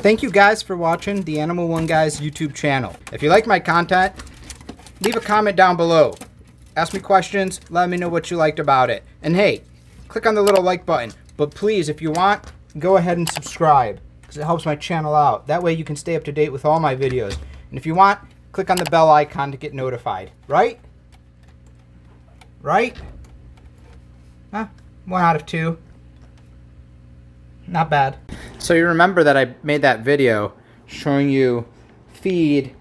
Thank you guys for watching the Animal One Guys YouTube channel. If you like my content, leave a comment down below. Ask me questions, let me know what you liked about it. And hey, click on the little like button. But please, if you want, go ahead and subscribe, because it helps my channel out. That way you can stay up to date with all my videos. And if you want, click on the bell icon to get notified. Right? Right? Huh? 1 out of 2. Not bad. So you remember that I made that video showing you feed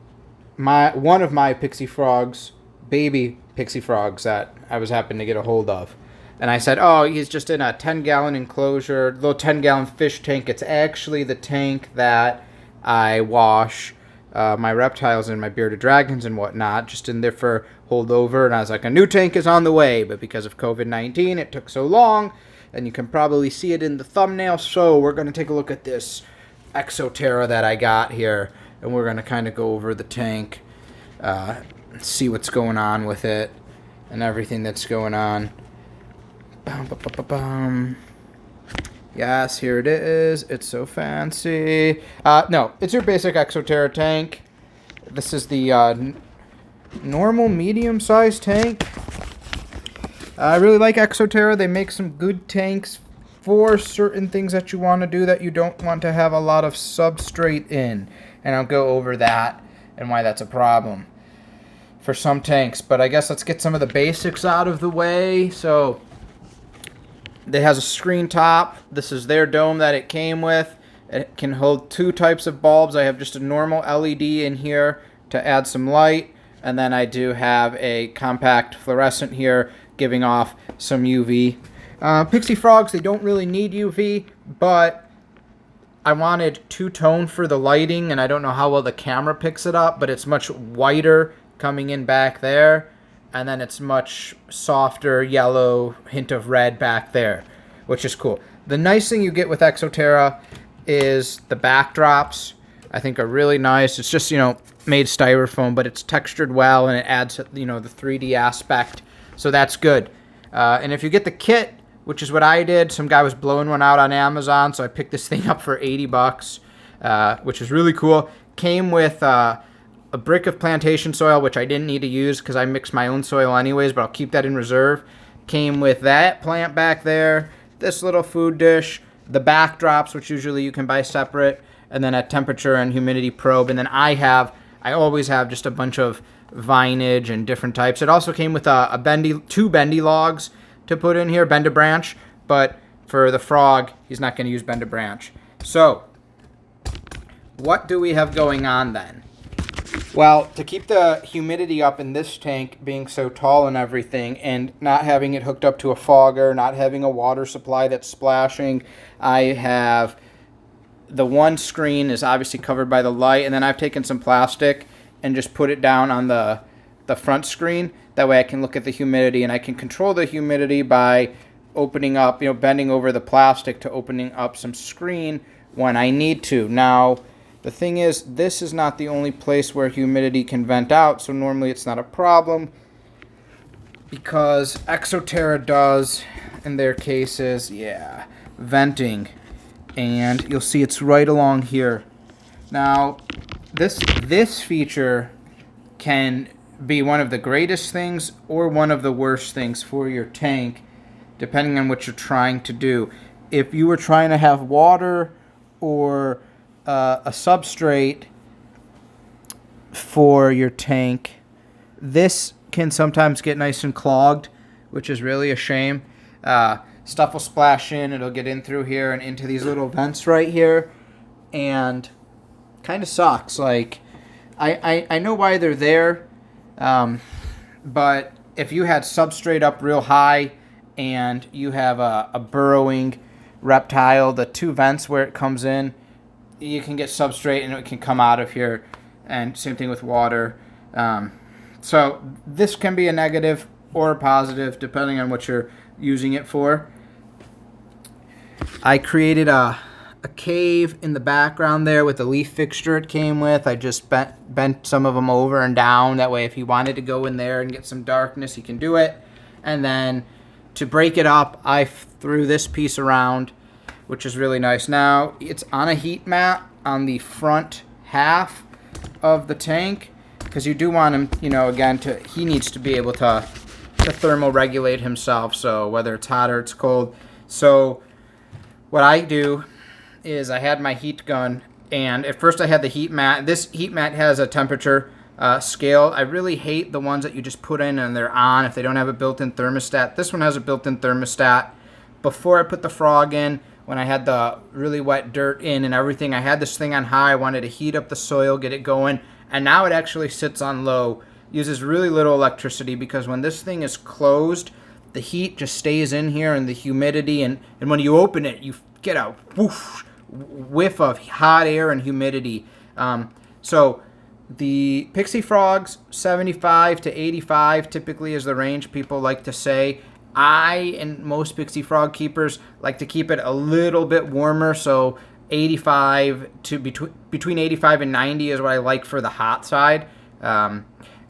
one of my Pixie frogs, baby Pixie frogs that I was happening to get a hold of. And I said, oh, he's just in a 10-gallon enclosure, little 10-gallon fish tank. It's actually the tank that I wash my reptiles and my bearded dragons and whatnot, just in there for holdover. And I was like, a new tank is on the way, but because of COVID-19, it took so long. And you can probably see it in the thumbnail. So we're going to take a look at this Exoterra that I got here. And we're going to kind of go over the tank, see what's going on with it, and everything that's going on. Yes, here it is. It's so fancy. No, it's your basic Exoterra tank. This is the normal medium-sized tank. I really like Exoterra. They make some good tanks for certain things that you want to do that you don't want to have a lot of substrate in. And I'll go over that and why that's a problem for some tanks. But I guess let's get some of the basics out of the way. So it has a screen top. This is their dome that it came with. It can hold 2 types of bulbs. I have just a normal LED in here to add some light. And then I do have a compact fluorescent here giving off some UV. Pixie frogs, they don't really need UV, but I wanted 2-tone for the lighting, and I don't know how well the camera picks it up, but it's much whiter coming in back there, and then it's much softer yellow, hint of red back there, which is cool. The nice thing you get with Exoterra is the backdrops, I think, are really nice. It's just, made styrofoam, but it's textured well, and it adds, the 3D aspect. So that's good. And if you get the kit, which is what I did, some guy was blowing one out on Amazon, so I picked this thing up for 80 bucks, which is really cool. Came with a brick of plantation soil, which I didn't need to use because I mix my own soil anyways, but I'll keep that in reserve. Came with that plant back there, this little food dish, the backdrops, which usually you can buy separate, and then a temperature and humidity probe. And then I always have just a bunch of vinage and different types. It also came with two bendy logs to put in here, bend a branch, but for the frog, he's not going to use bend a branch. So, what do we have going on then? Well, to keep the humidity up in this tank being so tall and everything, and not having it hooked up to a fogger, not having a water supply that's splashing, I have the one screen is obviously covered by the light, and then I've taken some plastic and just put it down on the front screen. That way I can look at the humidity, and I can control the humidity by opening up, bending over the plastic to opening up some screen when I need to. Now, the thing is, this is not the only place where humidity can vent out, so normally it's not a problem, because Exoterra does, in their cases, venting. And you'll see it's right along here. Now, this feature can be one of the greatest things or one of the worst things for your tank, depending on what you're trying to do. If you were trying to have water or a substrate for your tank, this can sometimes get nice and clogged, which is really a shame. Stuff will splash in, it'll get in through here and into these little vents right here, and kind of sucks. Like, I know why they're there, but if you had substrate up real high and you have a burrowing reptile, the 2 vents where it comes in, you can get substrate and it can come out of here, and same thing with water. So this can be a negative or a positive depending on what you're using it for. I created a cave in the background there with the leaf fixture it came with. I just bent some of them over and down. That way if he wanted to go in there and get some darkness, he can do it. And then to break it up, I threw this piece around, which is really nice. Now, it's on a heat mat on the front half of the tank, because you do want him, you know, again, he needs to be able to thermoregulate himself, so whether it's hot or it's cold. So what I do is I had my heat gun, and at first I had the heat mat. This heat mat has a temperature scale. I really hate the ones that you just put in and they're on if they don't have a built-in thermostat. This one has a built-in thermostat. Before I put the frog in, when I had the really wet dirt in and everything, I had this thing on high. I wanted to heat up the soil, get it going, and now it actually sits on low. Uses really little electricity, because when this thing is closed, the heat just stays in here and the humidity, and when you open it, you get a whiff of hot air and humidity. So the Pixie frogs, 75 to 85 typically is the range people like to say. I and most Pixie frog keepers like to keep it a little bit warmer, so 85 to between 85 and 90 is what I like for the hot side.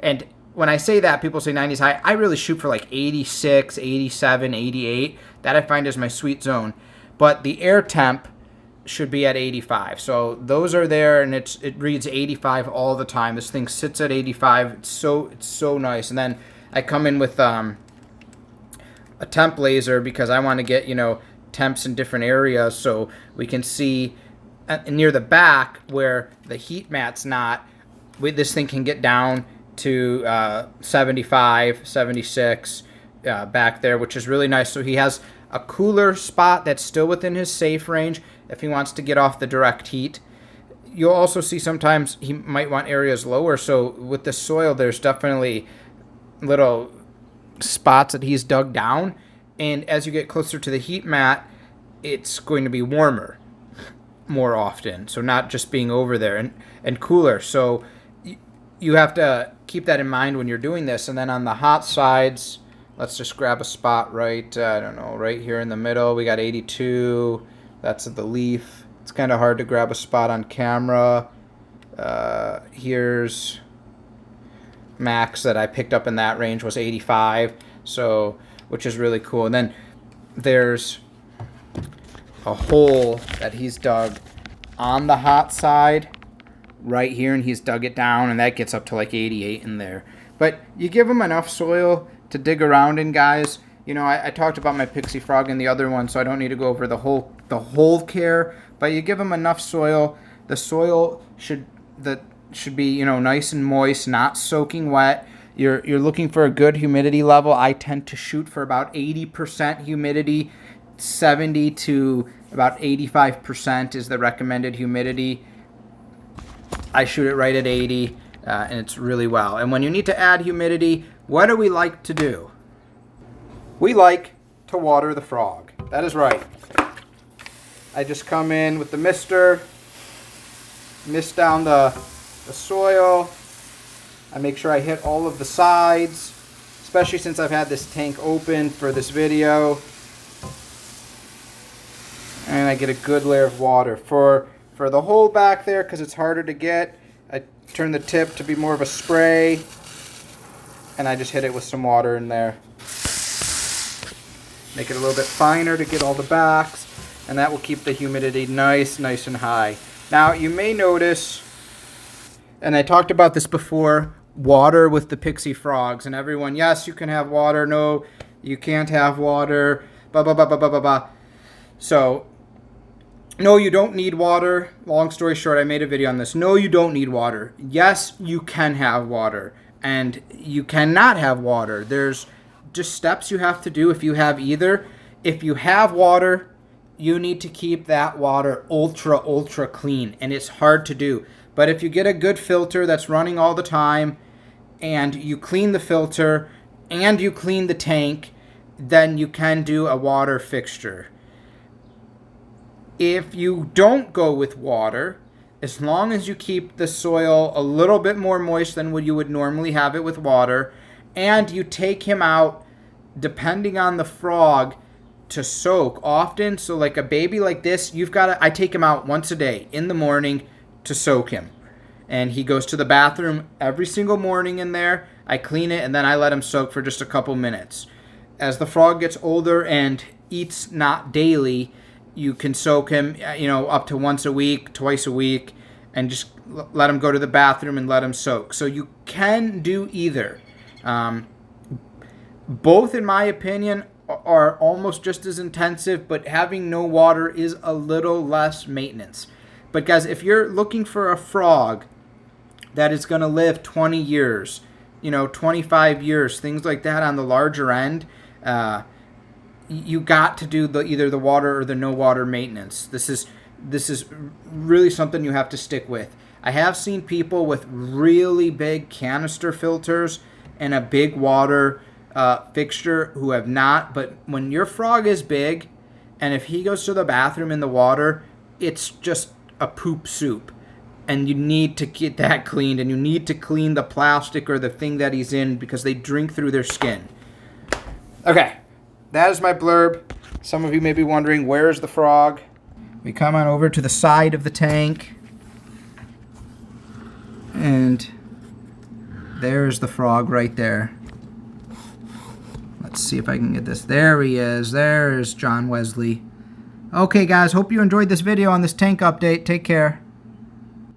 And when I say that, people say 90 is high. I really shoot for like 86, 87, 88. That I find is my sweet zone. But the air temp should be at 85. So those are there, and it reads 85 all the time. This thing sits at 85. It's so nice. And then I come in with a temp laser, because I want to get, you know, temps in different areas, so we can see near the back where the heat mat's not. This thing can get down to 75, 76 back there, which is really nice. So he has a cooler spot that's still within his safe range if he wants to get off the direct heat. You'll also see sometimes he might want areas lower. So with the soil, there's definitely little spots that he's dug down. And as you get closer to the heat mat, it's going to be warmer more often. So not just being over there, and cooler. So you have to keep that in mind when you're doing this. And then on the hot sides, let's just grab a spot right, I don't know, right here in the middle. We got 82. That's the leaf. It's kind of hard to grab a spot on camera. Here's max that I picked up in that range was 85. So, which is really cool. And then there's a hole that he's dug on the hot side right here, and he's dug it down, and that gets up to like 88 in there. But you give him enough soil to dig around in, guys. You know, I talked about my Pixie frog in the other one, so I don't need to go over the whole care, but you give him enough soil. The soil should be, you know, nice and moist, not soaking wet. You're looking for a good humidity level. I tend to shoot for about 80% humidity. 70 to about 85% is the recommended humidity. I shoot it right at 80, and it's really well. And when you need to add humidity, what do we like to do? We like to water the frog. That is right. I just come in with the mister, mist down the soil. I make sure I hit all of the sides, especially since I've had this tank open for this video. And I get a good layer of water. For the hole back there, because it's harder to get, I turn the tip to be more of a spray, and I just hit it with some water in there. Make it a little bit finer to get all the backs, and that will keep the humidity nice and high. Now you may notice, and I talked about this before, water with the Pixie frogs, and everyone, yes, you can have water, no, you can't have water, blah, blah, blah, blah, blah, blah, blah. So, no, you don't need water. Long story short, I made a video on this. No, you don't need water. Yes, you can have water, and you cannot have water. There's just steps you have to do if you have either. If you have water, you need to keep that water ultra clean, and it's hard to do. But if you get a good filter that's running all the time, and you clean the filter, and you clean the tank, then you can do a water fixture. If you don't go with water, as long as you keep the soil a little bit more moist than what you would normally have it with water, and you take him out, depending on the frog, to soak often. So like a baby like this, I take him out once a day in the morning to soak him. And he goes to the bathroom every single morning in there. I clean it, and then I let him soak for just a couple minutes. As the frog gets older and eats not daily, you can soak him, you know, up to once a week, twice a week, and just let him go to the bathroom and let him soak. So you can do either. Both, in my opinion, are almost just as intensive, but having no water is a little less maintenance. But guys, if you're looking for a frog that is going to live 20 years, you know, 25 years, things like that on the larger end, you got to do either the water or the no water maintenance. This is really something you have to stick with. I have seen people with really big canister filters and a big water fixture who have not, but when your frog is big and if he goes to the bathroom in the water, it's just a poop soup, and you need to get that cleaned, and you need to clean the plastic or the thing that he's in because they drink through their skin. Okay, that is my blurb. Some of you may be wondering, where's the frog? We come on over to the side of the tank, and there's the frog right there. Let's see if I can get this. There he is. There's John Wesley. Okay, guys, hope you enjoyed this video on this tank update. Take care.